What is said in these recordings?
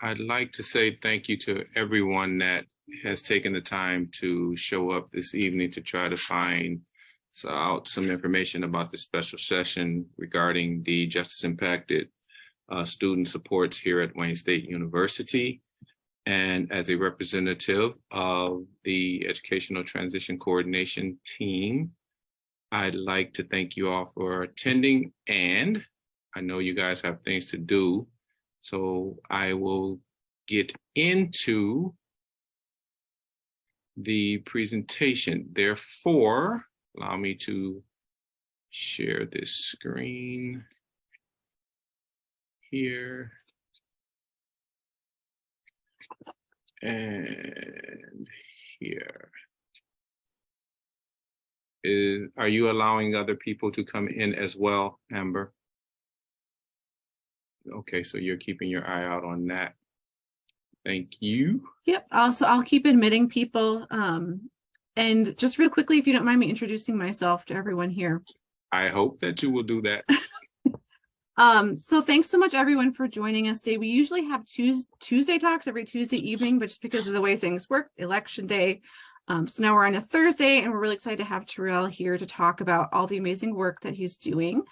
I'd like to say thank you to everyone that has taken the time to show up this evening to try to find out some information about the special session regarding the justice impacted student supports here at Wayne State University. And as a representative of the Educational Transition Coordination team, I'd like to thank you all for attending, and I know you guys have things to do, so I will get into the presentation. Therefore, allow me to share this screen here. And here. Are you allowing other people to come in as well, Amber? Okay, so you're keeping your eye out on that. Thank you. Yep, also I'll keep admitting people. And just real quickly, if you don't mind me introducing myself to everyone here. I hope that you will do that. So thanks so much everyone for joining us today. We usually have Tuesday talks every Tuesday evening, but just because of the way things work, election day. So now we're on a Thursday, and we're really excited to have Terrell here to talk about all the amazing work that he's doing.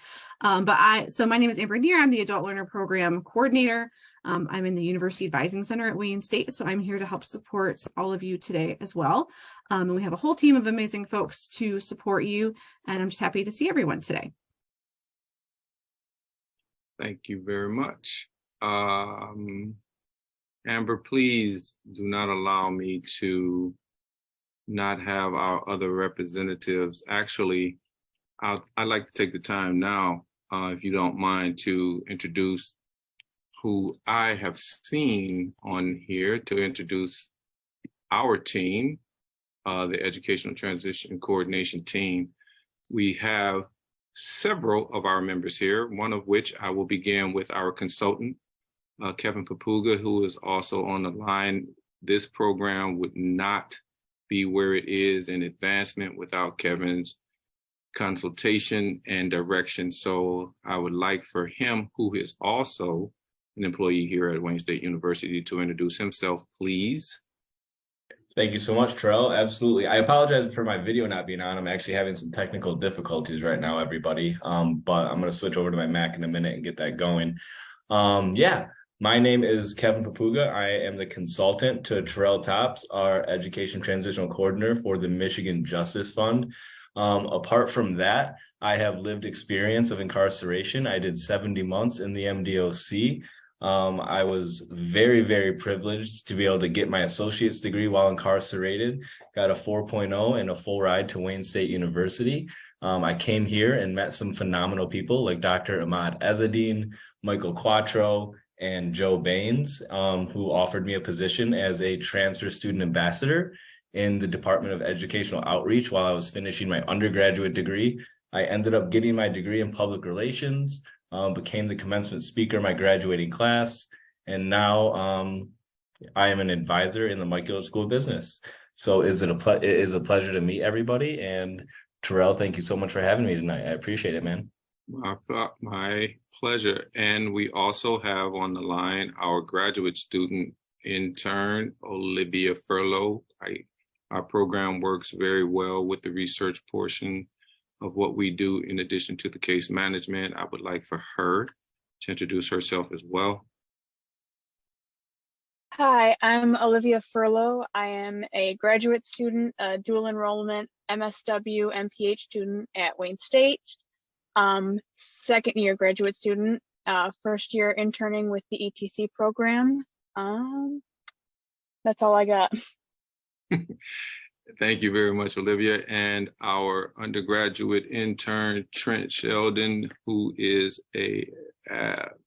So my name is Amber Neer. I'm the Adult Learner Program Coordinator. I'm in the University Advising Center at Wayne State, so I'm here to help support all of you today as well. And we have a whole team of amazing folks to support you, and I'm just happy to see everyone today. Thank you very much. Amber, please do not allow me to not have our other representatives. Actually, I'd like to take the time now, if you don't mind, to introduce who I have seen on here, to introduce our team, the Educational Transition Coordination team. We have several of our members here, one of which I will begin with our consultant, Kevin Papuga, who is also on the line. This program would not be where it is in advancement without Kevin's consultation and direction. So I would like for him, who is also an employee here at Wayne State University, to introduce himself, please. Thank you so much, Terrell. Absolutely. I apologize for my video not being on. I'm actually having some technical difficulties right now, everybody. But I'm going to switch over to my Mac in a minute and get that going. Yeah, my name is Kevin Papuga. I am the consultant to Terrell Tops, our Education Transitional Coordinator for the Michigan Justice Fund. Apart from that, I have lived experience of incarceration. I did 70 months in the MDOC. I was very, very privileged to be able to get my associate's degree while incarcerated, got a 4.0 and a full ride to Wayne State University. I came here and met some phenomenal people like Dr. Ahmad Ezzedine, Michael Quattro, and Joe Baines, who offered me a position as a transfer student ambassador in the Department of Educational Outreach while I was finishing my undergraduate degree. I ended up getting my degree in public relations, became the commencement speaker of my graduating class, and now I am an advisor in the Michael School of Business. So it is a pleasure to meet everybody. And Terrell, thank you so much for having me tonight. I appreciate it, man. My pleasure. And we also have on the line our graduate student intern, Olivia Furlow. Our program works very well with the research portion of what we do in addition to the case management. I would like for her to introduce herself as well. Hi, I'm Olivia Furlow. I am a graduate student, a dual enrollment MSW MPH student at Wayne State, second year graduate student, first year interning with the ETC program. That's all I got. Thank you very much, Olivia. And our undergraduate intern, Trent Sheldon, who is a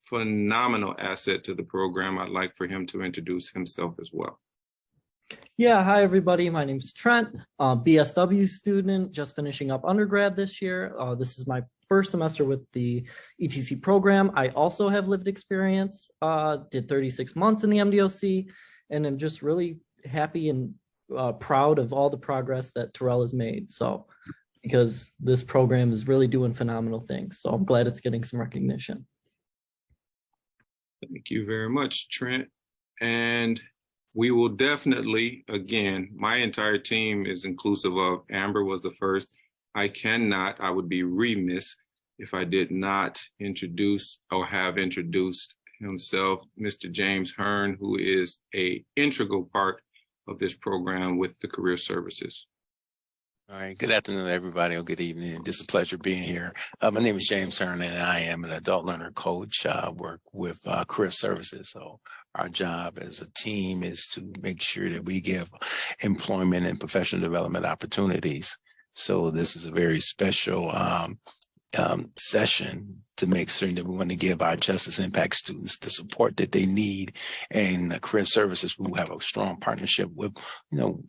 phenomenal asset to the program. I'd like for him to introduce himself as well. Yeah, hi everybody. My name is Trent, BSW student, just finishing up undergrad this year. This is my first semester with the ETC program. I also have lived experience, did 36 months in the MDOC, and I'm just really happy and proud of all the progress that Terrell has made. So, because this program is really doing phenomenal things. So I'm glad it's getting some recognition. Thank you very much, Trent. And we will definitely, again, my entire team is inclusive of Amber was the first. I would be remiss if I did not introduce or have introduced himself, Mr. James Hearn, who is an integral part of this program with the Career Services. All right. Good afternoon, everybody, or good evening. It's a pleasure being here. My name is James Hearn, and I am an adult learner coach. Work with Career Services. So our job as a team is to make sure that we give employment and professional development opportunities. So this is a very special session to make certain that we want to give our Justice Impact students the support that they need. And the Career Services, we will have a strong partnership with,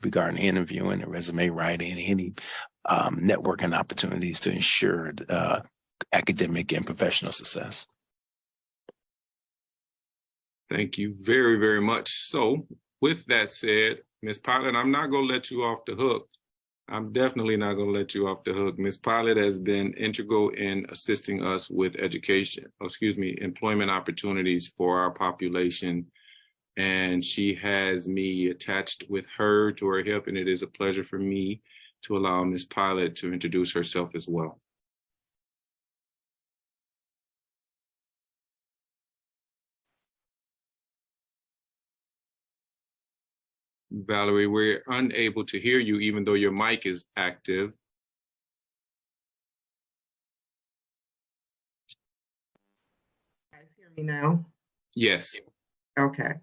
regarding interviewing and resume writing, and any networking opportunities to ensure academic and professional success. Thank you very, very much. So with that said, Ms. Pilot, I'm not going to let you off the hook. I'm definitely not going to let you off the hook. Ms. Pilot has been integral in assisting us with employment opportunities for our population. And she has me attached with her to her hip, and it is a pleasure for me to allow Ms. Pilot to introduce herself as well. Valerie, we're unable to hear you even though your mic is active. You guys hear me now? Yes. Okay.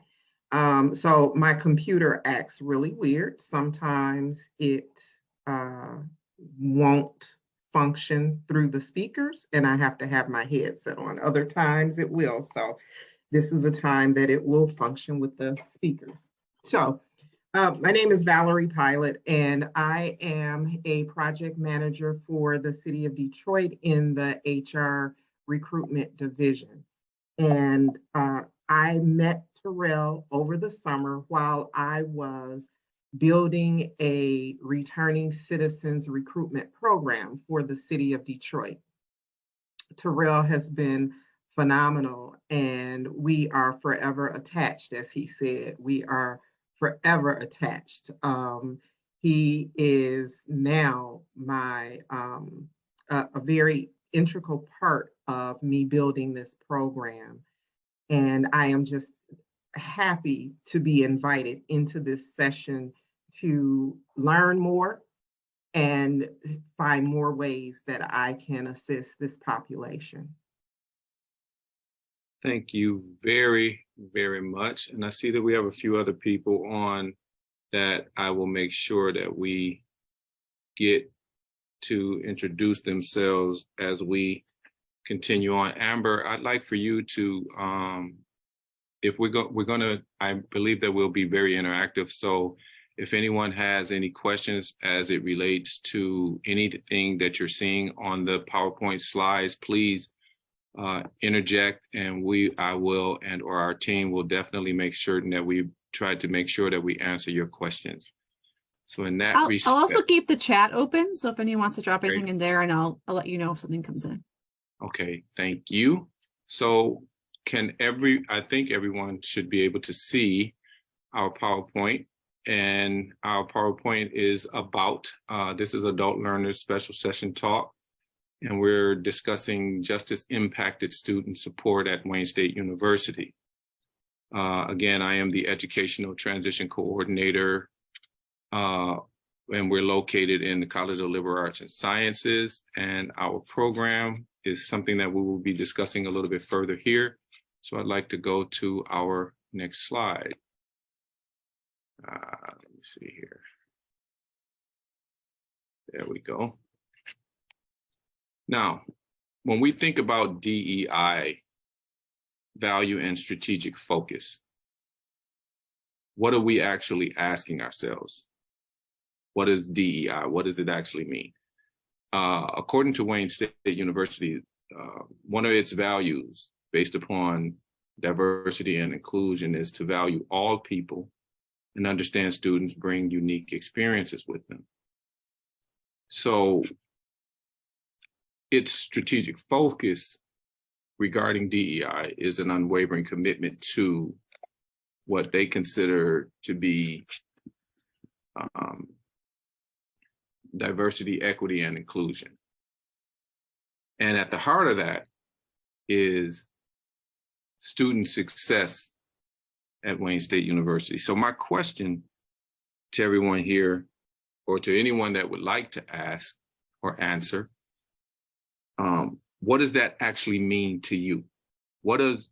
So my computer acts really weird. Sometimes it won't function through the speakers, and I have to have my headset on. Other times it will. So this is a time that it will function with the speakers. So my name is Valerie Pilot, and I am a project manager for the City of Detroit in the HR recruitment division. And I met Terrell over the summer while I was building a returning citizens recruitment program for the City of Detroit. Terrell has been phenomenal, and we are forever attached, as he said. We are forever attached. He is now my a very integral part of me building this program. And I am just happy to be invited into this session to learn more and find more ways that I can assist this population. Thank you very, very much. And I see that we have a few other people on that I will make sure that we get to introduce themselves as we continue on. Amber, I'd like for you to, I believe that we'll be very interactive. So if anyone has any questions as it relates to anything that you're seeing on the PowerPoint slides, please interject, and or our team will definitely make certain that we try to make sure that we answer your questions. So in that respect, I'll also keep the chat open. So if anyone wants to drop anything in there, and I'll let you know if something comes in. Okay, thank you. So I think everyone should be able to see our PowerPoint, and our PowerPoint is about, this is Adult Learners Special Session Talk, and we're discussing justice impacted student support at Wayne State University. Again, I am the Educational Transition Coordinator, and we're located in the College of Liberal Arts and Sciences, and our program is something that we will be discussing a little bit further here. So I'd like to go to our next slide. Let me see here. There we go. Now, when we think about DEI, value and strategic focus, what are we actually asking ourselves? What is DEI? What does it actually mean? According to Wayne State University, one of its values based upon diversity and inclusion is to value all people and understand students bring unique experiences with them. So its strategic focus regarding DEI is an unwavering commitment to what they consider to be diversity, equity, and inclusion. And at the heart of that is student success at Wayne State University. So my question to everyone here, or to anyone that would like to ask or answer, what does that actually mean to you? What does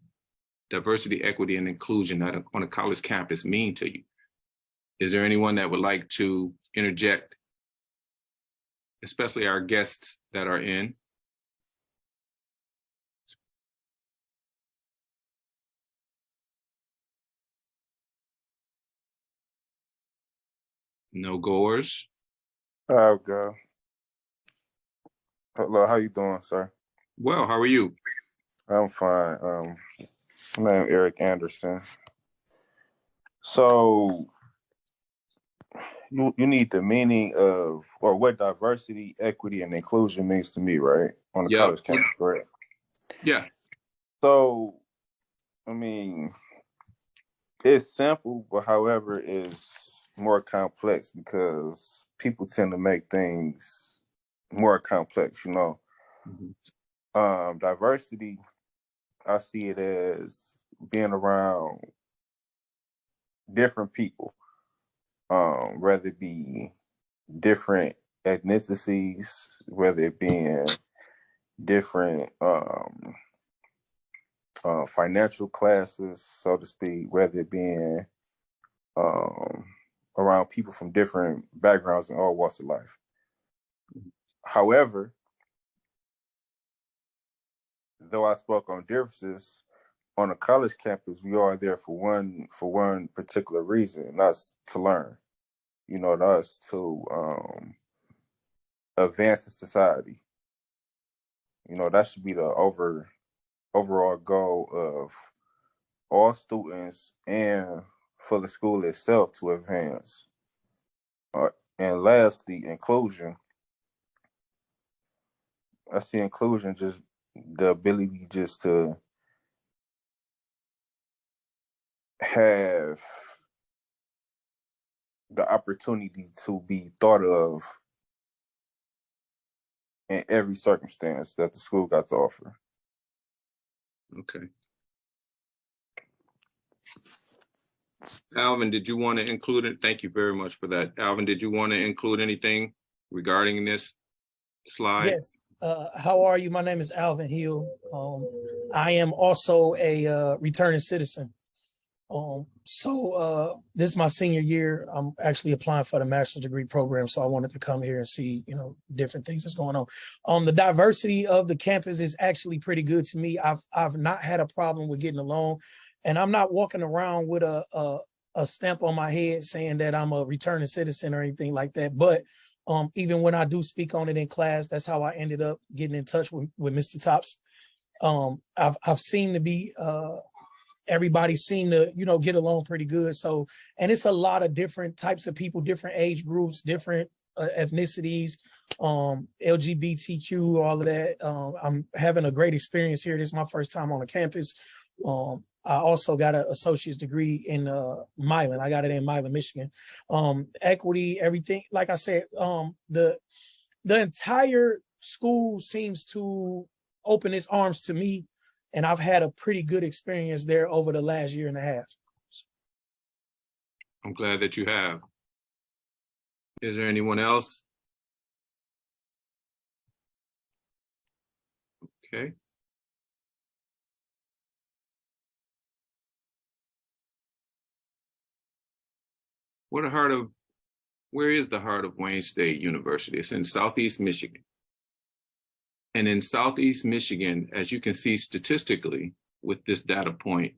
diversity, equity, and inclusion on a college campus mean to you? Is there anyone that would like to interject, especially our guests that are in? No goers? I'll go. Hello, how you doing, sir? Well, how are you? I'm fine. My name is Eric Anderson. So you need the meaning of, or what diversity, equity, and inclusion means to me, right? On the Yeah. college campus, correct? Yeah. So, I mean, it's simple, but however, it's more complex because people tend to make things more complex, you know. Mhm. Diversity, I see it as being around different people, whether it be different ethnicities, whether it being different financial classes, so to speak, whether it being around people from different backgrounds and all walks of life. However, though I spoke on differences, on a college campus, we are there for one particular reason, and that's to learn. You know, that's to advance in society. You know, that should be the overall goal of all students and for the school itself to advance. And lastly, inclusion. I see inclusion just the ability just to have the opportunity to be thought of in every circumstance that the school got to offer. Okay. Alvin, did you want to include it? Thank you very much for that. Alvin, did you want to include anything regarding this slide? Yes. How are you? My name is Alvin Hill. I am also a returning citizen. This is my senior year. I'm actually applying for the master's degree program, so I wanted to come here and see, you know, different things that's going on. The diversity of the campus is actually pretty good to me. I've not had a problem with getting along, and I'm not walking around with a stamp on my head saying that I'm a returning citizen or anything like that. But even when I do speak on it in class, that's how I ended up getting in touch with Mr. Tops. I've seemed to be everybody seemed to, you know, get along pretty good. So, and it's a lot of different types of people, different age groups, different ethnicities, LGBTQ, all of that. I'm having a great experience here. This is my first time on the campus. I also got an associate's degree in Milan. I got it in Milan, Michigan. Equity, everything. Like I said, the entire school seems to open its arms to me, and I've had a pretty good experience there over the last year and a half. I'm glad that you have. Is there anyone else? Okay. Where is the heart of Wayne State University? It's in Southeast Michigan. And in Southeast Michigan, as you can see statistically with this data point,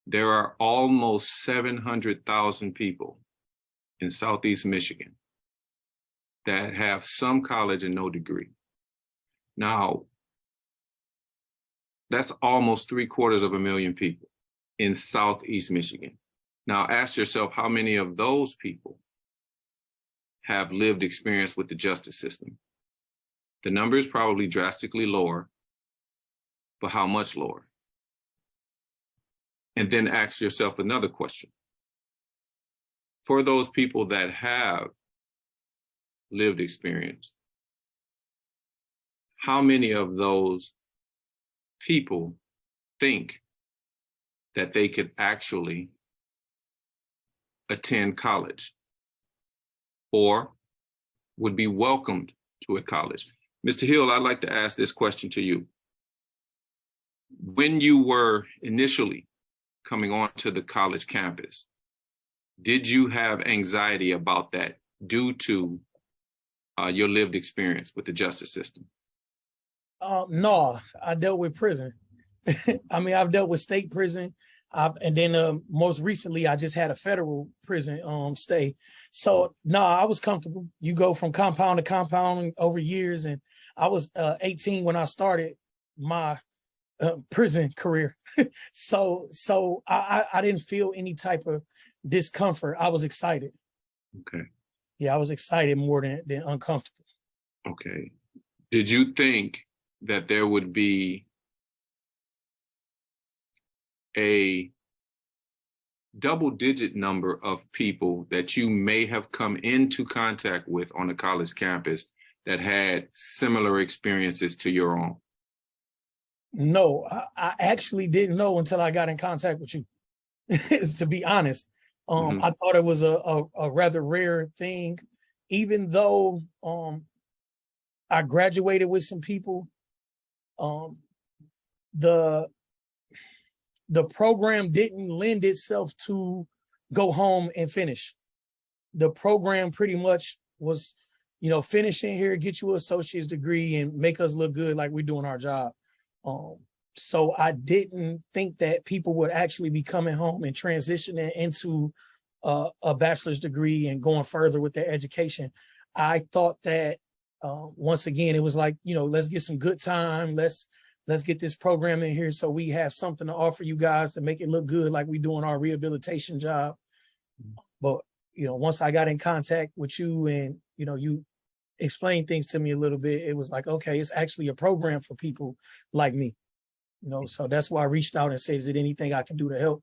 there are almost 700,000 people in Southeast Michigan that have some college and no degree. Now, that's almost 750,000 people in Southeast Michigan. Now ask yourself how many of those people have lived experience with the justice system. The number is probably drastically lower, but how much lower? And then ask yourself another question. For those people that have lived experience, how many of those people think that they could actually attend college or would be welcomed to a college? Mr. Hill, I'd like to ask this question to you. When you were initially coming onto the college campus, did you have anxiety about that due to your lived experience with the justice system? No, I dealt with prison. I mean, I've dealt with state prison. And then most recently, I just had a federal prison stay. So no, I was comfortable. You go from compound to compound over years. And I was 18 when I started my prison career. So I didn't feel any type of discomfort. I was excited. Okay. Yeah, I was excited more than uncomfortable. Okay. Did you think that there would be a double-digit number of people that you may have come into contact with on a college campus that had similar experiences to your own? No, I actually didn't know until I got in contact with you, to be honest. I thought it was a rather rare thing, even though I graduated with some people. The program didn't lend itself to go home and finish. The program pretty much was, finish in here, get you an associate's degree and make us look good like we're doing our job. So I didn't think that people would actually be coming home and transitioning into a bachelor's degree and going further with their education. I thought that once again, it was like, let's get some good time. Let's get this program in here so we have something to offer you guys to make it look good like we're doing our rehabilitation job. But, once I got in contact with you and, you explained things to me a little bit, it was like, okay, it's actually a program for people like me. So that's why I reached out and said, is there anything I can do to help?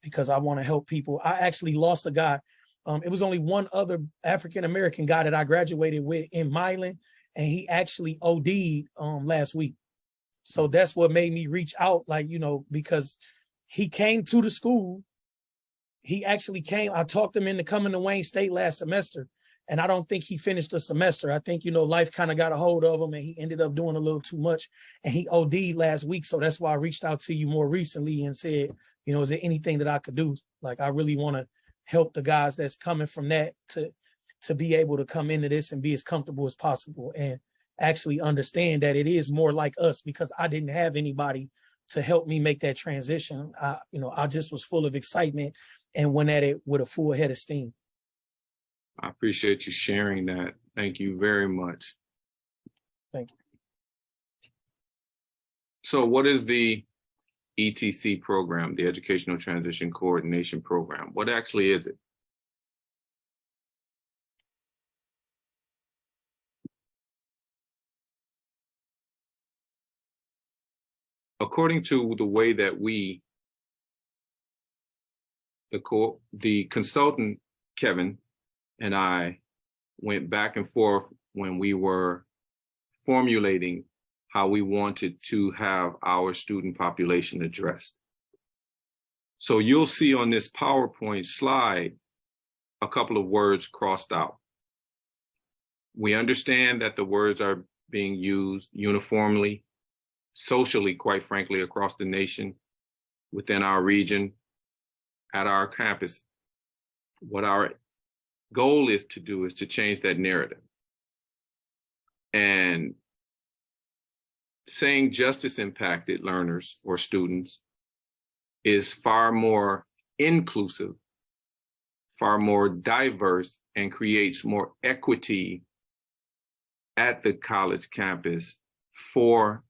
Because I want to help people. I actually lost a guy. It was only one other African-American guy that I graduated with in Milan, and he actually OD'd last week. So that's what made me reach out, because he came to the school. He actually came. I talked him into coming to Wayne State last semester, and I don't think he finished the semester. I think, life kind of got a hold of him, and he ended up doing a little too much, and he OD'd last week. So that's why I reached out to you more recently and said, is there anything that I could do? Like, I really want to help the guys that's coming from that to be able to come into this and be as comfortable as possible and actually understand that it is more like us, because I didn't have anybody to help me make that transition. I just was full of excitement and went at it with a full head of steam. I appreciate you sharing that. Thank you very much. Thank you. So what is the ETC program, the Educational Transition Coordination Program? What actually is it? According to the way that the consultant, Kevin, and I went back and forth when we were formulating how we wanted to have our student population addressed. So you'll see on this PowerPoint slide a couple of words crossed out. We understand that the words are being used uniformly, socially, quite frankly, across the nation, within our region, at our campus. What our goal is to do is to change that narrative. And saying justice impacted learners or students is far more inclusive, far more diverse, and creates more equity at the college campus for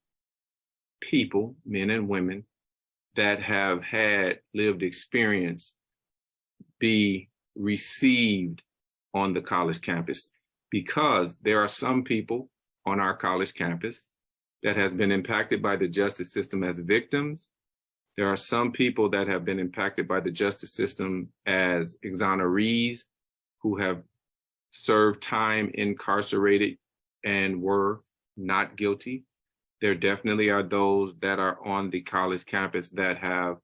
people, men and women, that have had lived experience be received on the college campus. Because there are some people on our college campus that has been impacted by the justice system as victims There are some people that have been impacted by the justice system as exonerees who have served time incarcerated and were not guilty. There definitely are those that are on the college campus that have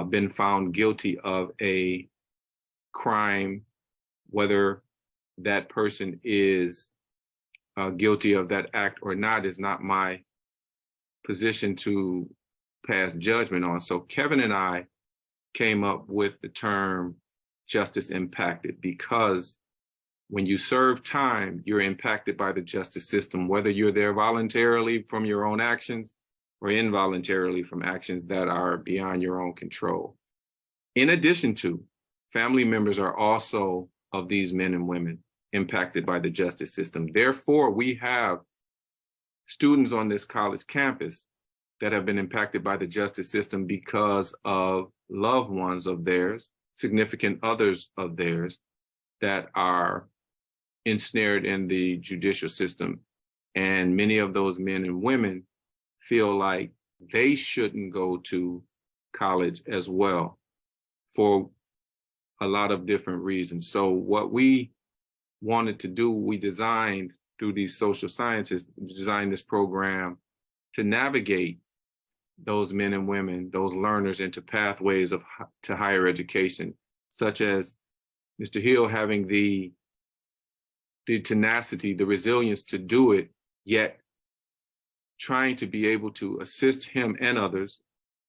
been found guilty of a crime, whether that person is guilty of that act or not is not my position to pass judgment on. So Kevin and I came up with the term justice impacted, because when you serve time, you're impacted by the justice system, whether you're there voluntarily from your own actions or involuntarily from actions that are beyond your own control. In addition to, family members are also of these men and women impacted by the justice system. Therefore, we have students on this college campus that have been impacted by the justice system because of loved ones of theirs, significant others of theirs that are ensnared in the judicial system. And many of those men and women feel like they shouldn't go to college as well for a lot of different reasons. So what we wanted to do, we designed through these social sciences, designed this program to navigate those men and women, those learners into pathways to higher education, such as Mr. Hill having the tenacity, the resilience to do it, yet trying to be able to assist him and others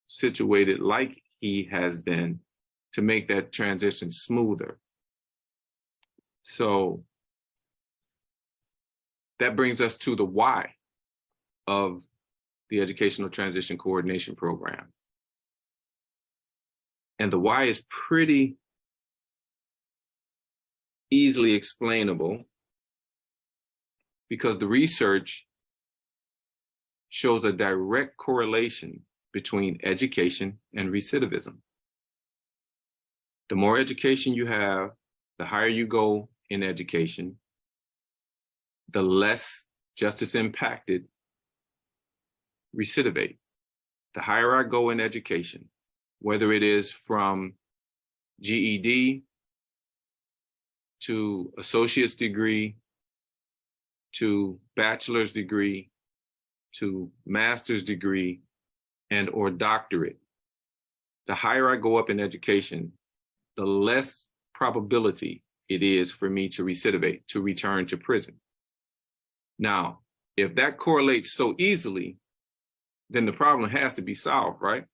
situated like he has been to make that transition smoother. So that brings us to the why of the Educational Transition Coordination Program. And the why is pretty easily explainable because the research shows a direct correlation between education and recidivism. The more education you have, the higher you go in education, the less justice impacted recidivate. The higher I go in education, whether it is from GED to associate's degree, to bachelor's degree, to master's degree, and or doctorate, the higher I go up in education, the less probability it is for me to recidivate, to return to prison. Now, if that correlates so easily, then the problem has to be solved, right?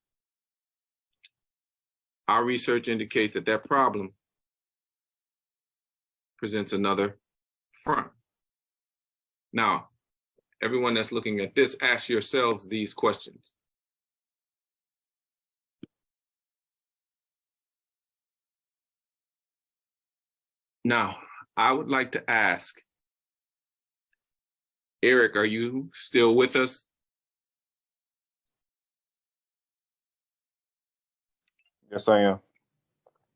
Our research indicates that that problem presents another front. Now, everyone that's looking at this, ask yourselves these questions. Now, I would like to ask, Eric, are you still with us? Yes, I am.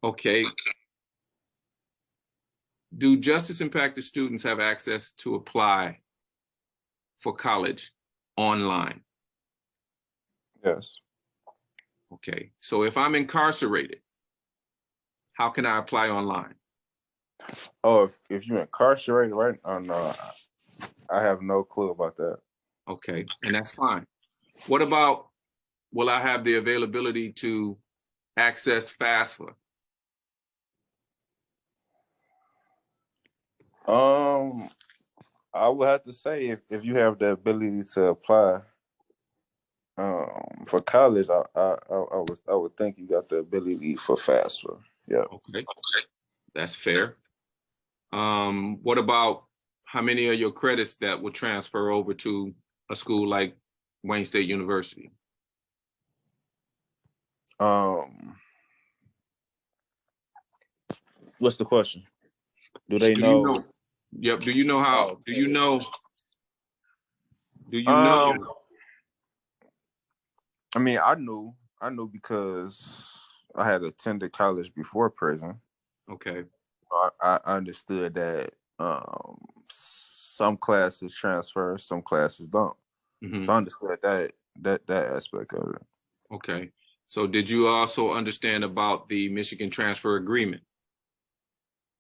Okay. Do justice impacted students have access to apply for college online? Yes. Okay, so if I'm incarcerated, how can I apply online? Oh, if you're incarcerated, right? Oh, no, I have no clue about that. Okay, and that's fine. What about, will I have the availability to access FAFSA? I would have to say if you have the ability to apply for college, I would think you got the ability for FAFSA. Yeah. Okay, that's fair. What about how many of your credits that would transfer over to a school like Wayne State University? What's the question? Do they Do know? you know? Yep. Do you know how? Oh, do you know? Do you know? I mean, I knew because I had attended college before prison. Okay. I understood that some classes transfer, some classes don't. Mhm. So I understood that aspect of it. Okay. So did you also understand about the Michigan Transfer Agreement?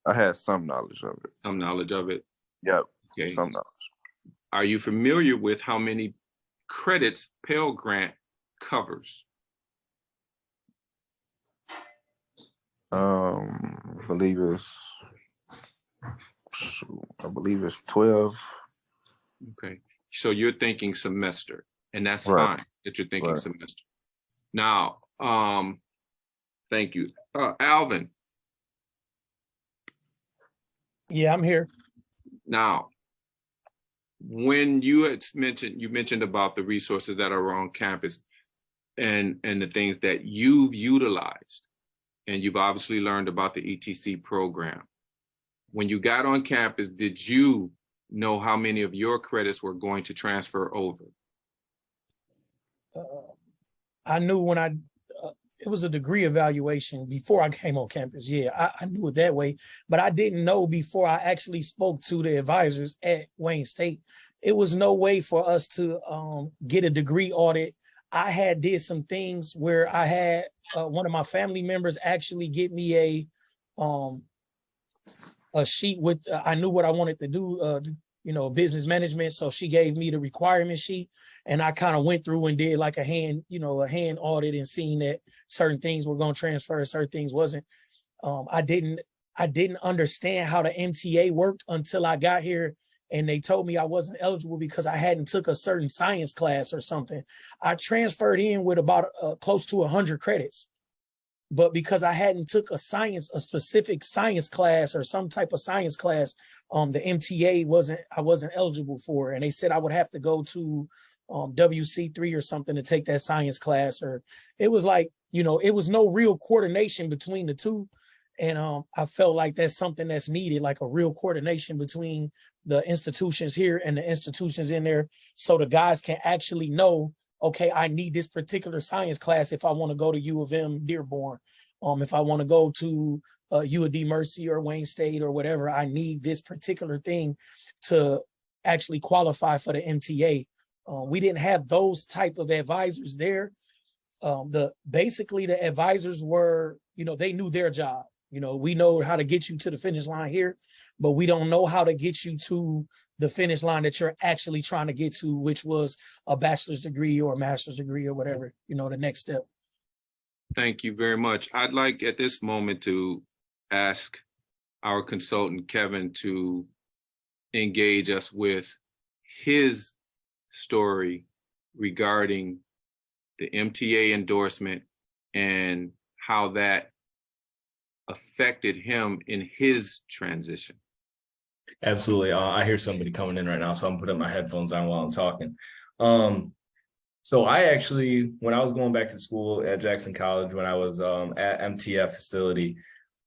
I had some knowledge of it. Some knowledge of it? Yep, Okay. some knowledge. Are you familiar with how many credits Pell Grant covers? I believe it's 12. Okay, so you're thinking semester, and that's Right. fine that you're thinking Right. semester. Now, thank you. Alvin, Yeah, I'm here. now, when you mentioned about the resources that are on campus and the things that you've utilized, and you've obviously learned about the ETC program. When you got on campus, did you know how many of your credits were going to transfer over? I knew when it was a degree evaluation before I came on campus. Yeah, I knew it that way, but I didn't know before I actually spoke to the advisors at Wayne State. It was no way for us to get a degree audit. I had did some things where I had one of my family members actually get me a sheet with I knew what I wanted to do, business management. So she gave me the requirement sheet, and I kind of went through and did like a hand audit and seeing that certain things were going to transfer, certain things wasn't. I didn't understand how the MTA worked until I got here, and they told me I wasn't eligible because I hadn't took a certain science class or something. I transferred in with about close to 100 credits. But because I hadn't took a specific science class or some type of science class, the MTA I wasn't eligible for. And they said I would have to go to WC3 or something to take that science class. Or it was like, it was no real coordination between the two. And I felt like that's something that's needed, like a real coordination between the institutions here and the institutions in there, so the guys can actually know, okay, I need this particular science class if I want to go to U of M Dearborn. If I want to go to U of D Mercy or Wayne State or whatever, I need this particular thing to actually qualify for the MTA. We didn't have those type of advisors there. Basically the advisors were, they knew their job. We know how to get you to the finish line here, but we don't know how to get you to the finish line that you're actually trying to get to, which was a bachelor's degree or a master's degree or whatever, the next step. Thank you very much. I'd like at this moment to ask our consultant, Kevin, to engage us with his story regarding the MTA endorsement and how that affected him in his transition. Absolutely. I hear somebody coming in right now, so I'm putting my headphones on while I'm talking. So I actually, when I was going back to school at Jackson College, when I was at MTF facility,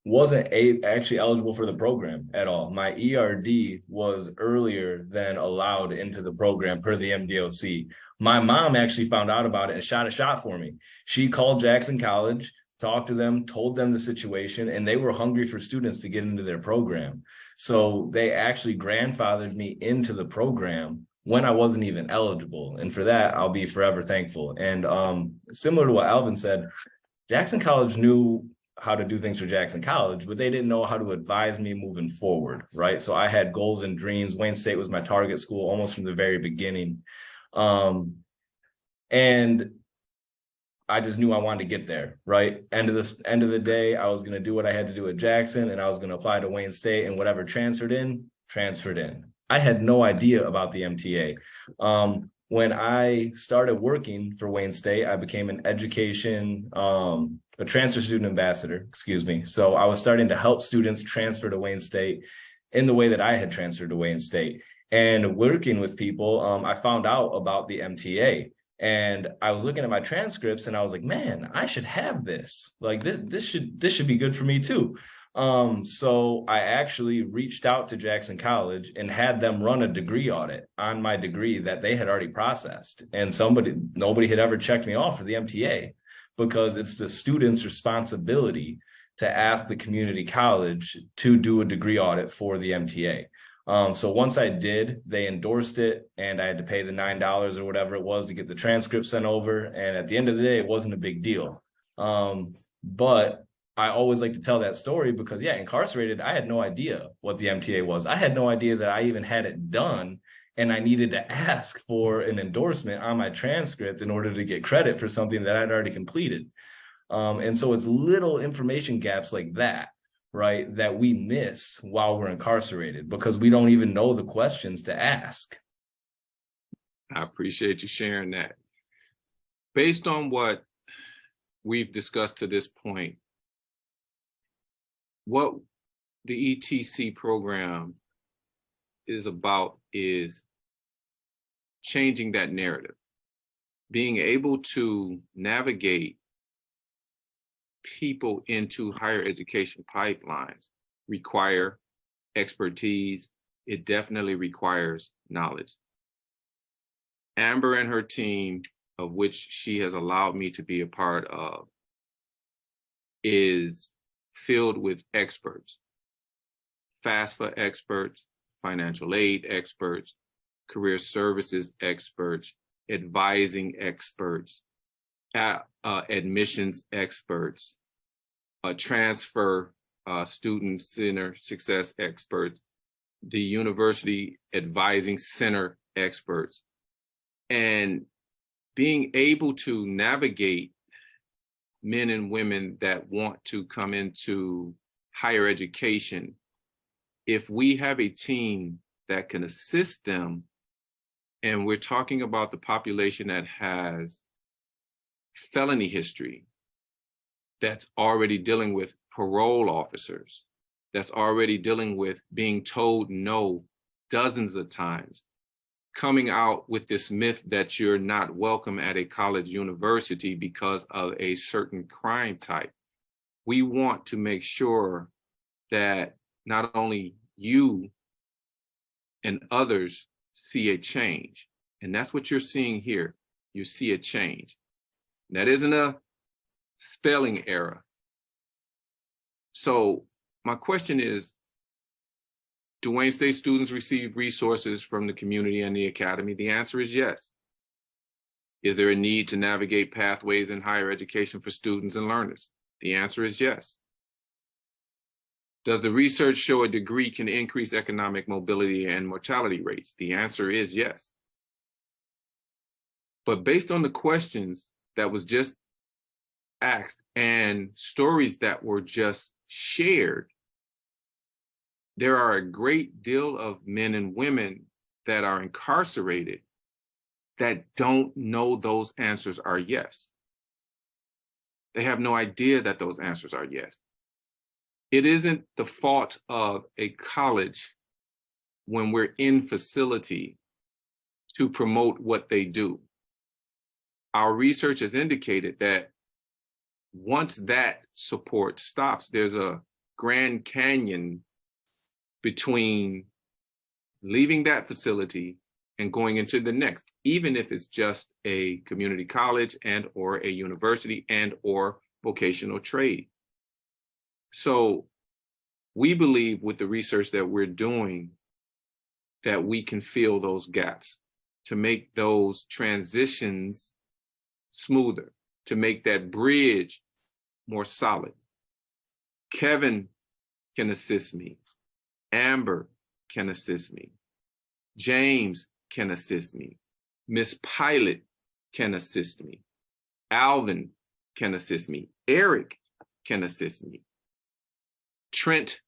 wasn't actually eligible for the program at all. My ERD was earlier than allowed into the program per the MDOC. My mom actually found out about it and shot a shot for me. She called Jackson College, talked to them, told them the situation, and they were hungry for students to get into their program. So they actually grandfathered me into the program when I wasn't even eligible. And for that, I'll be forever thankful. And similar to what Alvin said, Jackson College knew how to do things for Jackson College, but they didn't know how to advise me moving forward, right? So I had goals and dreams. Wayne State was my target school almost from the very beginning. And I just knew I wanted to get there, right? End of the day, I was going to do what I had to do at Jackson, and I was going to apply to Wayne State, and whatever transferred in. I had no idea about the MTA. When I started working for Wayne State, I became a transfer student ambassador, So I was starting to help students transfer to Wayne State in the way that I had transferred to Wayne State. And working with people, I found out about the MTA. And I was looking at my transcripts and I was like, man, I should have this. Like this should be good for me too. So I actually reached out to Jackson College and had them run a degree audit on my degree that they had already processed. And nobody had ever checked me off for the MTA, because it's the student's responsibility to ask the community college to do a degree audit for the MTA. So once I did, they endorsed it, and I had to pay the $9 or whatever it was to get the transcript sent over. And at the end of the day, it wasn't a big deal. But I always like to tell that story because, yeah, incarcerated, I had no idea what the MTA was. I had no idea that I even had it done, and I needed to ask for an endorsement on my transcript in order to get credit for something that I'd already completed. And so it's little information gaps like that, right, that we miss while we're incarcerated because we don't even know the questions to ask. I appreciate you sharing that. Based on what we've discussed to this point, what the ETC program is about is changing that narrative, being able to navigate people into higher education pipelines require expertise. It definitely requires knowledge. Amber and her team, of which she has allowed me to be a part of, is filled with experts, FAFSA experts, financial aid experts, career services experts, advising experts, admissions experts, transfer student center success experts, the university advising center experts, and being able to navigate men and women that want to come into higher education. If we have a team that can assist them, and we're talking about the population that has felony history, that's already dealing with parole officers, that's already dealing with being told no dozens of times, coming out with this myth that you're not welcome at a college university because of a certain crime type. We want to make sure that not only you and others see a change, and that's what you're seeing here. You see a change. That isn't a spelling error. So my question is, do Wayne State students receive resources from the community and the academy? The answer is yes. Is there a need to navigate pathways in higher education for students and learners? The answer is yes. Does the research show a degree can increase economic mobility and mortality rates? The answer is yes. But based on the questions that was just asked and stories that were just shared, there are a great deal of men and women that are incarcerated that don't know those answers are yes. They have no idea that those answers are yes. It isn't the fault of a college when we're in facility to promote what they do. Our research has indicated that once that support stops, there's a Grand Canyon between leaving that facility and going into the next, even if it's just a community college and or a university and or vocational trade. So we believe with the research that we're doing that we can fill those gaps to make those transitions smoother, to make that bridge more solid. Kevin can assist me. Amber can assist me. James can assist me. Miss Pilot can assist me. Alvin can assist me. Eric can assist me. Trent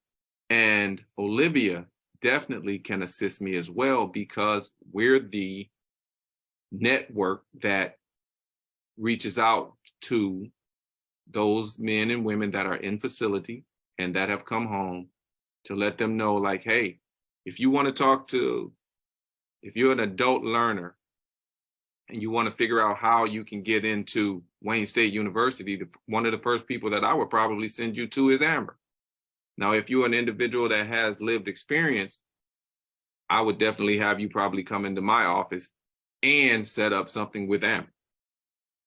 and Olivia definitely can assist me as well because we're the network that reaches out to those men and women that are in facility and that have come home to let them know, like, hey, if you want to talk to, if you're an adult learner and you want to figure out how you can get into Wayne State University, one of the first people that I would probably send you to is Amber. Now, if you're an individual that has lived experience, I would definitely have you probably come into my office and set up something with Amber.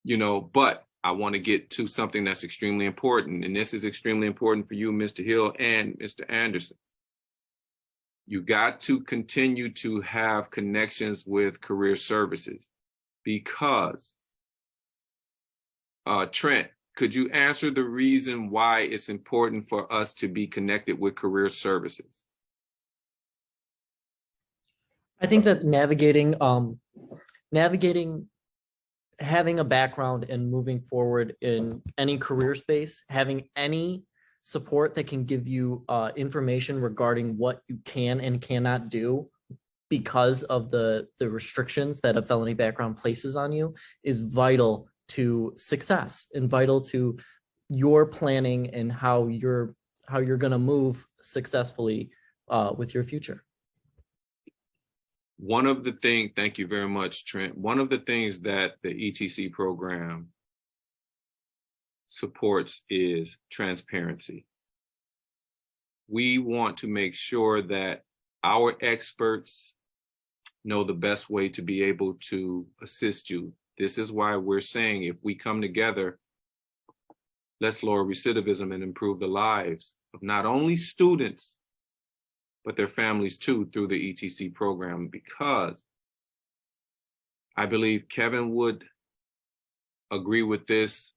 You know, but I want to get to something that's extremely important. And this is extremely important for you, Mr. Hill and Mr. Anderson. You got to continue to have connections with career services because Trent, could you answer the reason why it's important for us to be connected with career services? I think that navigating, having a background and moving forward in any career space, having any support that can give you information regarding what you can and cannot do because of the restrictions that a felony background places on you is vital to success and vital to your planning and how you're going to move successfully with your future. One of the things, thank you very much, Trent. One of the things that the ETC program supports is transparency. We want to make sure that our experts know the best way to be able to assist you. This is why we're saying if we come together, let's lower recidivism and improve the lives of not only students, but their families too through the ETC program, because I believe Kevin would agree with this.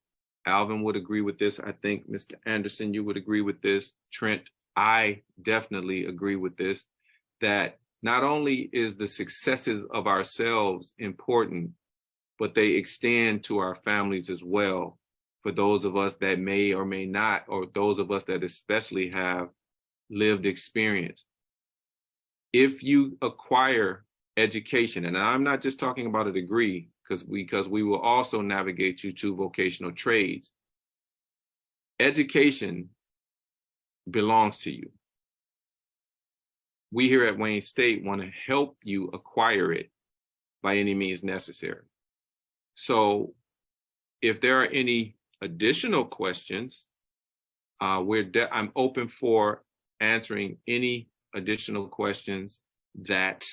Alvin would agree with this. I think Mr. Anderson, you would agree with this. Trent, I definitely agree with this, that not only is the successes of ourselves important, but they extend to our families as well. For those of us that may or may not, or those of us that especially have lived experience. If you acquire education, and I'm not just talking about a degree, because we will also navigate you to vocational trades. Education belongs to you. We here at Wayne State want to help you acquire it by any means necessary. So if there are any additional questions, I'm open for answering any additional questions that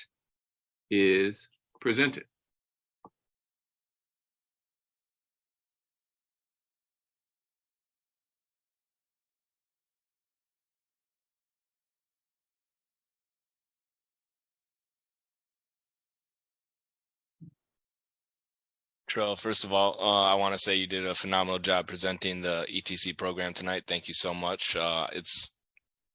is presented. Trell, first of all, I want to say you did a phenomenal job presenting the ETC program tonight. Thank you so much. It's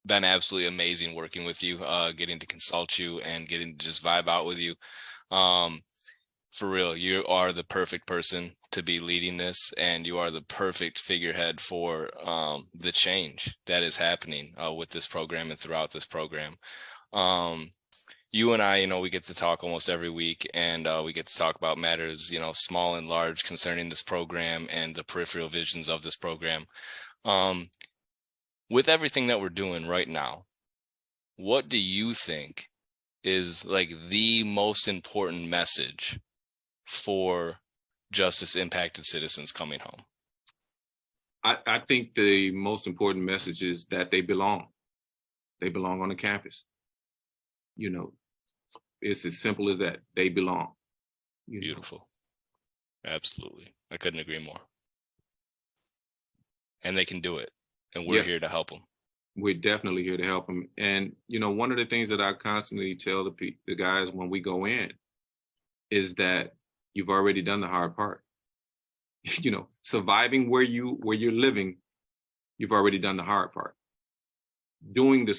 been absolutely amazing working with you, getting to consult you and getting to just vibe out with you. For real, you are the perfect person to be leading this, and you are the perfect figurehead for the change that is happening with this program and throughout this program. You and I, we get to talk almost every week, and we get to talk about matters, small and large concerning this program and the peripheral visions of this program. With everything that we're doing right now, what do you think is like the most important message for justice impacted citizens coming home? I think the most important message is that they belong. They belong on the campus. It's as simple as that. They belong. Beautiful. Absolutely. I couldn't agree more. And they can do it. And we're here to help them. We're definitely here to help them. And, one of the things that I constantly tell the guys when we go in is that you've already done the hard part. Surviving where you're living, you've already done the hard part. Doing the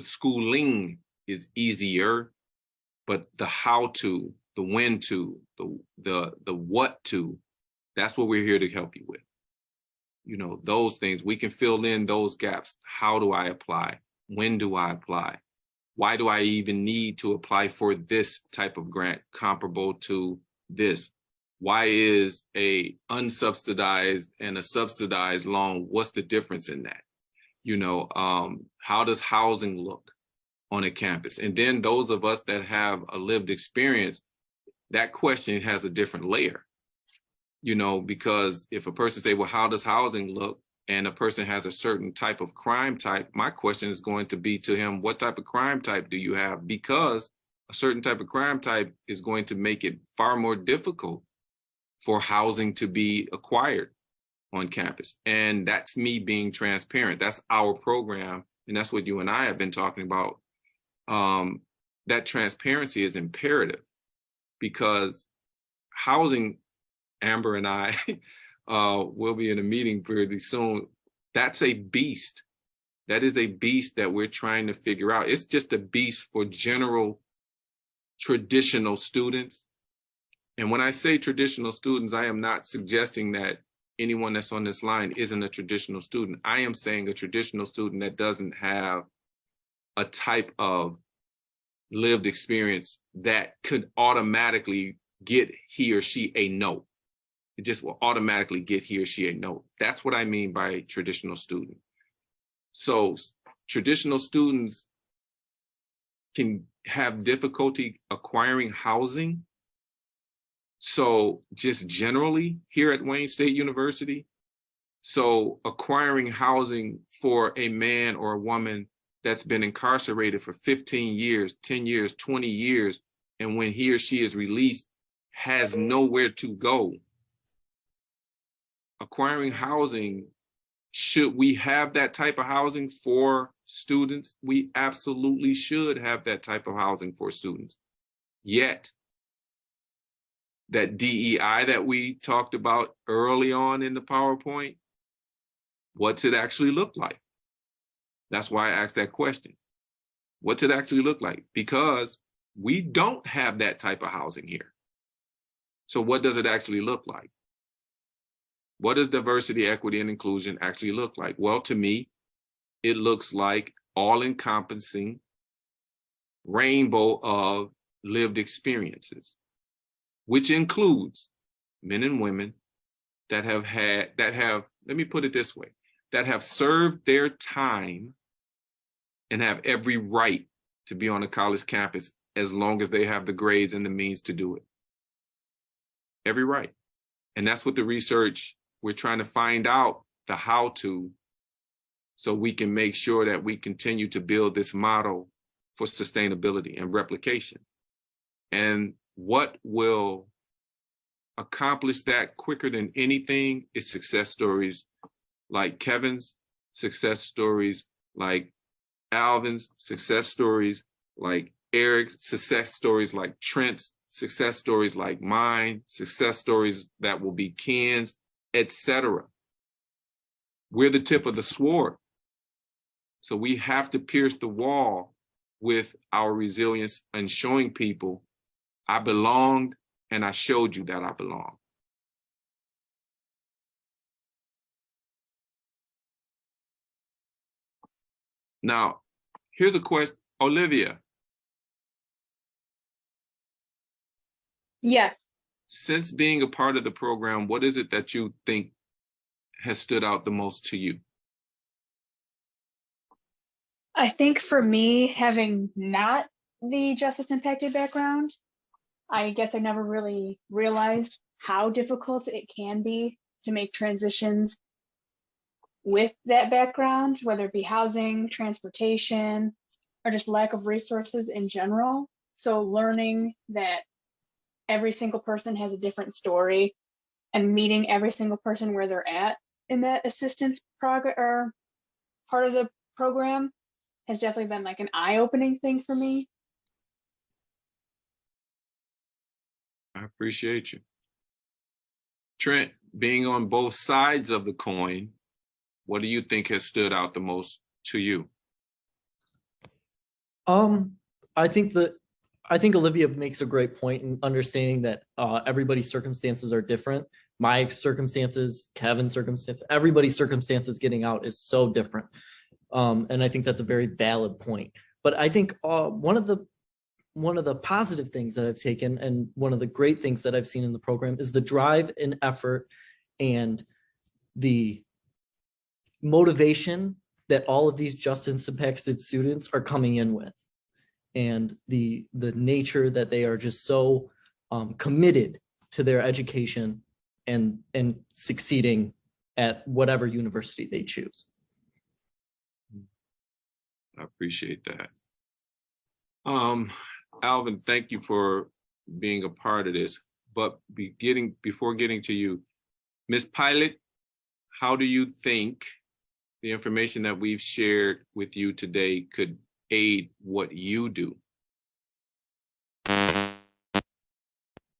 schooling is easier, but the how to, the when to, the what to, that's what we're here to help you with. Those things, we can fill in those gaps. How do I apply? When do I apply? Why do I even need to apply for this type of grant comparable to this? Why is a unsubsidized and a subsidized loan? What's the difference in that? How does housing look on a campus? And then those of us that have a lived experience, that question has a different layer. Because if a person say, well, how does housing look? And a person has a certain type of crime type, my question is going to be to him, what type of crime type do you have? Because a certain type of crime type is going to make it far more difficult for housing to be acquired on campus. And that's me being transparent. That's our program. And that's what you and I have been talking about. That transparency is imperative because housing, Amber and I, we'll be in a meeting pretty soon. That's a beast. That is a beast that we're trying to figure out. It's just a beast for general traditional students. And when I say traditional students, I am not suggesting that anyone that's on this line isn't a traditional student. I am saying a traditional student that doesn't have a type of lived experience that could automatically get he or she a note. It just will automatically get he or she a note. That's what I mean by traditional student. So traditional students can have difficulty acquiring housing. So just generally here at Wayne State University, so acquiring housing for a man or a woman that's been incarcerated for 15 years, 10 years, 20 years, and when he or she is released, has nowhere to go. Acquiring housing, should we have that type of housing for students? We absolutely should have that type of housing for students. Yet, that DEI that we talked about early on in the PowerPoint, what's it actually look like? That's why I asked that question. What's it actually look like? Because we don't have that type of housing here. So what does it actually look like? What does diversity, equity, and inclusion actually look like? Well, to me, it looks like all-encompassing rainbow of lived experiences, which includes men and women that have, let me put it this way, that have served their time and have every right to be on a college campus as long as they have the grades and the means to do it. Every right. And that's what the research, we're trying to find out the how to, so we can make sure that we continue to build this model for sustainability and replication. And what will accomplish that quicker than anything is success stories like Kevin's, success stories like Alvin's, success stories like Eric's, success stories like Trent's, success stories like mine, success stories that will be Ken's, etc. We're the tip of the sword. So we have to pierce the wall with our resilience and showing people I belonged and I showed you that I belong. Now, here's a question, Olivia. Yes. Since being a part of the program, what is it that you think has stood out the most to you? I think for me, having not the justice impacted background, I guess I never really realized how difficult it can be to make transitions with that background, whether it be housing, transportation, or just lack of resources in general. So learning that every single person has a different story and meeting every single person where they're at in that assistance program or part of the program has definitely been like an eye-opening thing for me. I appreciate you. Trent, being on both sides of the coin, what do you think has stood out the most to you? I think Olivia makes a great point in understanding that everybody's circumstances are different. My circumstances, Kevin's circumstances, everybody's circumstances getting out is so different. And I think that's a very valid point. But I think one of the positive things that I've taken and one of the great things that I've seen in the program is the drive and effort and the motivation that all of these justice impacted students are coming in with, and the nature that they are just so committed to their education and succeeding at whatever university they choose. I appreciate that. Alvin, thank you for being a part of this. But before getting to you, Ms. Pilot, how do you think the information that we've shared with you today could aid what you do?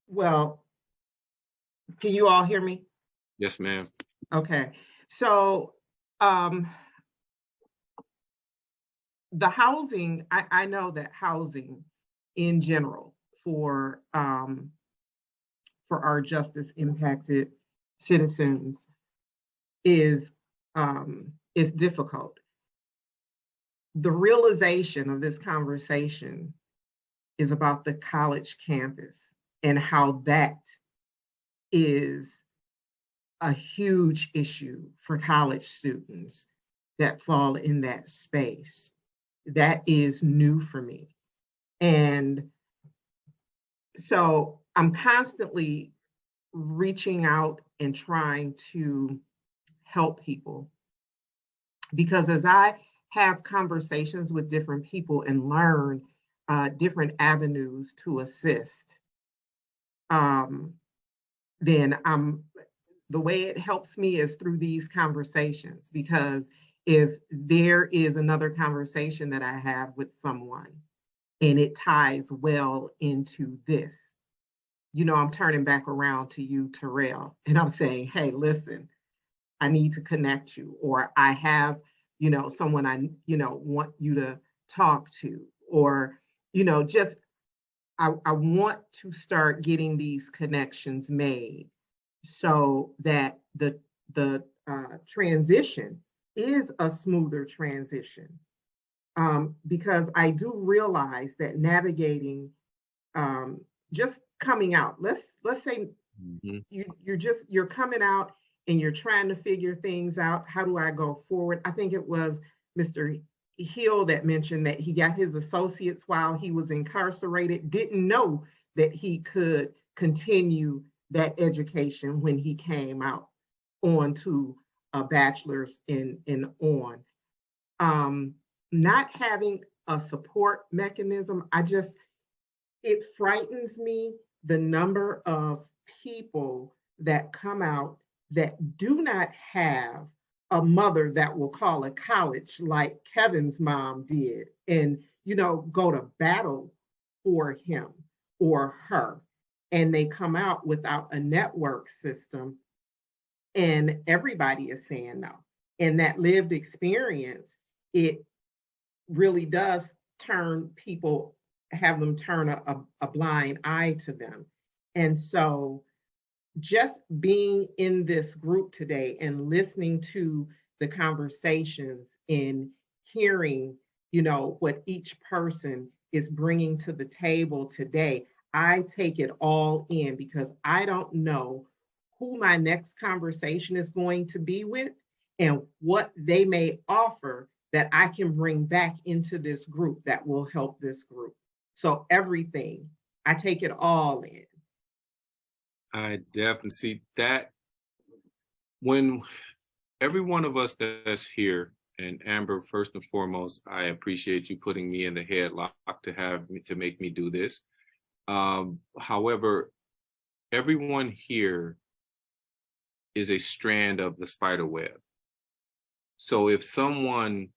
Well, can you all hear me? Yes, ma'am. Okay, so the housing, I know that housing in general for our justice impacted citizens is difficult. The realization of this conversation is about the college campus and how that is a huge issue for college students that fall in that space. That is new for me. And so I'm constantly reaching out and trying to help people, because as I have conversations with different people and learn different avenues to assist, then the way it helps me is through these conversations, because if there is another conversation that I have with someone and it ties well into this, I'm turning back around to you, Terrell, and I'm saying, hey, listen, I need to connect you, or I have, someone I, want you to talk to, or, just, I want to start getting these connections made so that the transition is a smoother transition. Because I do realize that navigating, just coming out, let's say you're coming out and you're trying to figure things out. How do I go forward? I think it was Mr. Hill that mentioned that he got his associates while he was incarcerated, didn't know that he could continue that education when he came out on to a bachelor's in on. Not having a support mechanism, it frightens me, the number of people that come out that do not have a mother that will call a college like Kevin's mom did and, go to battle for him or her. And they come out without a network system, and everybody is saying no. And that lived experience, it really does have them turn a blind eye to them. And so just being in this group today and listening to the conversations and hearing, what each person is bringing to the table today, I take it all in, because I don't know who my next conversation is going to be with and what they may offer that I can bring back into this group that will help this group. So everything, I take it all in. I definitely see that. When every one of us that's here, and Amber, first and foremost, I appreciate you putting me in the headlock to make me do this. However, everyone here is a strand of the spider web. So if someone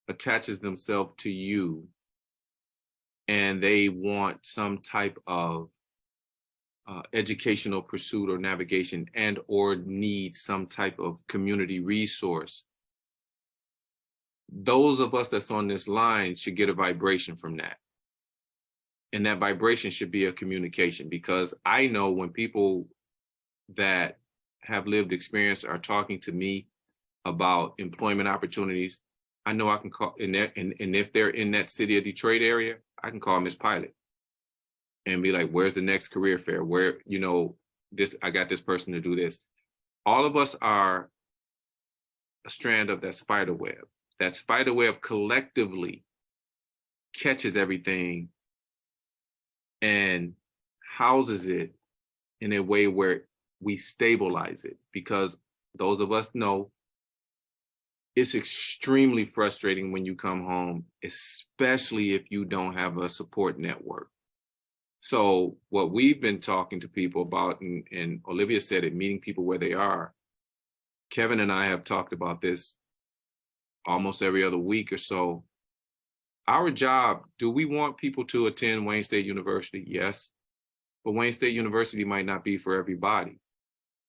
attaches themselves to you and they want some type of educational pursuit or navigation, and or need some type of community resource, those of us that's on this line should get a vibration from that. And that vibration should be a communication, because I know when people that have lived experience are talking to me about employment opportunities, I know I can call, and if they're in that city of Detroit area, I can call Miss Pilot and be like, where's the next career fair? Where, I got this person to do this. All of us are a strand of that spider web. That spider web collectively catches everything and houses it in a way where we stabilize it, because those of us know it's extremely frustrating when you come home, especially if you don't have a support network. So what we've been talking to people about, and Olivia said it, meeting people where they are. Kevin and I have talked about this almost every other week or so. Our job, do we want people to attend Wayne State University? Yes, but Wayne State University might not be for everybody.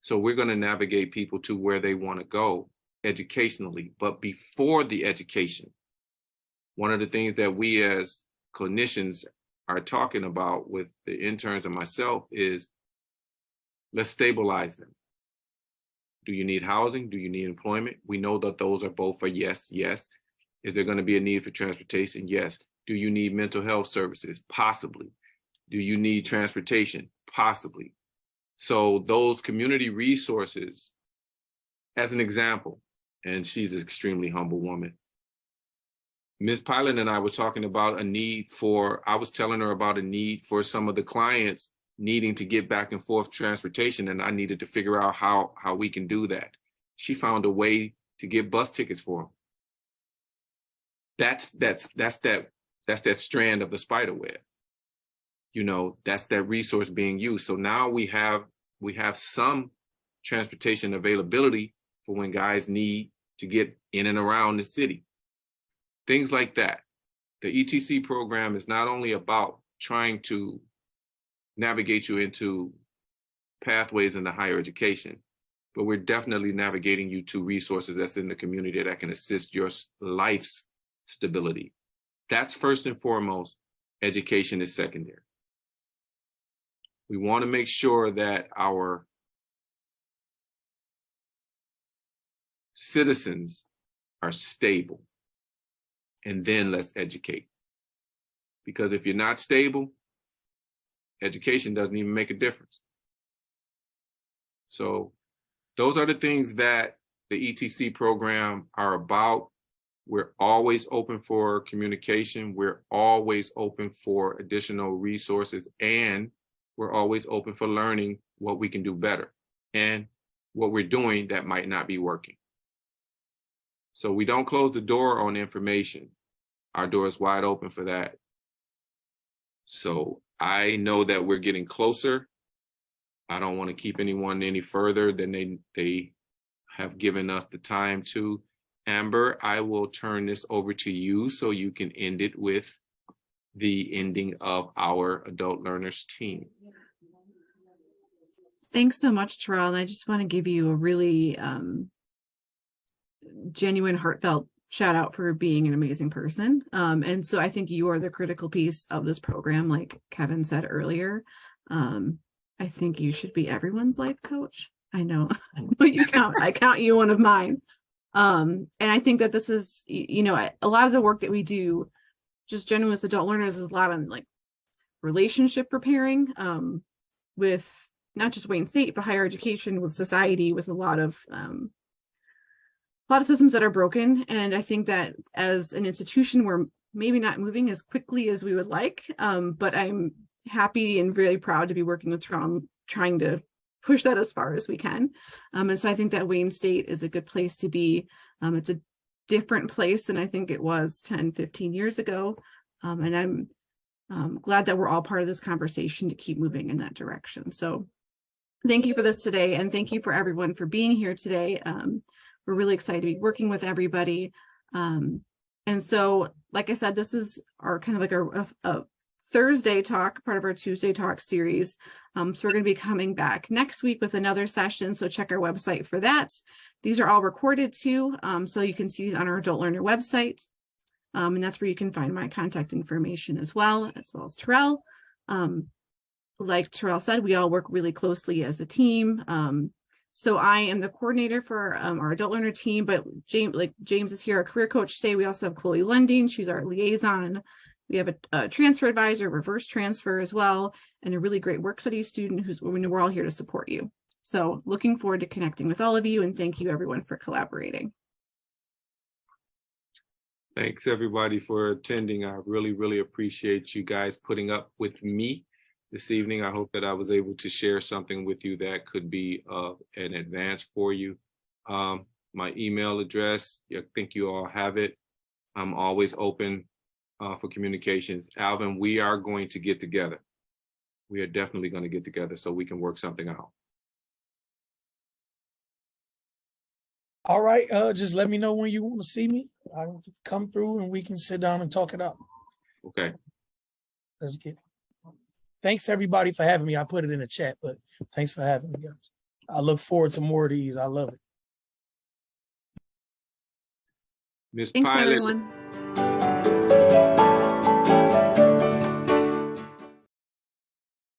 So we're going to navigate people to where they want to go educationally. But before the education, one of the things that we as clinicians are talking about with the interns and myself is, let's stabilize them. Do you need housing? Do you need employment? We know that those are both a yes, yes. Is there going to be a need for transportation? Yes. Do you need mental health services? Possibly. Do you need transportation? Possibly. So those community resources, as an example, and she's an extremely humble woman. Ms. Pilot and I were talking about a need for, I was telling her about a need for some of the clients needing to get back and forth transportation, and I needed to figure out how we can do that. She found a way to get bus tickets for them. That's that strand of the spider web. You know, that's that resource being used. So now we have some transportation availability for when guys need to get in and around the city. Things like that. The ETC program is not only about trying to navigate you into pathways into higher education, but we're definitely navigating you to resources that's in the community that can assist your life's stability. That's first and foremost. Education is secondary. We want to make sure that our citizens are stable, and then let's educate. Because if you're not stable, education doesn't even make a difference. So those are the things that the ETC program are about. We're always open for communication. We're always open for additional resources, and we're always open for learning what we can do better and what we're doing that might not be working. So we don't close the door on information. Our door is wide open for that. So I know that we're getting closer. I don't want to keep anyone any further than they have given us the time to. Amber, I will turn this over to you so you can end it with the ending of our adult learners team. Thanks so much, Terrell. And I just want to give you a really genuine, heartfelt shout out for being an amazing person. And so I think you are the critical piece of this program, like Kevin said earlier. I think you should be everyone's life coach. I know you count. I count you one of mine. And I think that this is, you know, a lot of the work that we do, just generally with adult learners, is a lot on like relationship repairing with not just Wayne State, but higher education, with society, with a lot of systems that are broken. And I think that as an institution, we're maybe not moving as quickly as we would like, but I'm happy and really proud to be working with Trump, trying to push that as far as we can. And so I think that Wayne State is a good place to be. It's a different place than I think it was 10, 15 years ago. And I'm glad that we're all part of this conversation to keep moving in that direction. So thank you for this today. And thank you for everyone for being here today. We're really excited to be working with everybody. And so, like I said, this is our kind of like a Thursday talk, part of our Tuesday talk series. So we're going to be coming back next week with another session. So check our website for that. These are all recorded too. So you can see these on our Adult Learner website. And that's where you can find my contact information as well as Terrell. Like Terrell said, we all work really closely as a team. So I am the coordinator for our adult learner team, but James is here, our career coach today. We also have Chloe Lending. She's our liaison. We have a transfer advisor, reverse transfer as well, and a really great work study student we're all here to support you. So looking forward to connecting with all of you, and thank you everyone for collaborating. Thanks everybody for attending. I really, really appreciate you guys putting up with me this evening. I hope that I was able to share something with you that could be of an advance for you. My email address, I think you all have it. I'm always open for communications. Alvin, we are going to get together. We are definitely going to get together so we can work something out. All right, just let me know when you want to see me. I'll come through and we can sit down and talk it out. Okay. Let's get it. Thanks everybody for having me. I put it in the chat, but thanks for having me, guys. I look forward to more of these. I love it. Ms. Thanks, Pilot, everyone.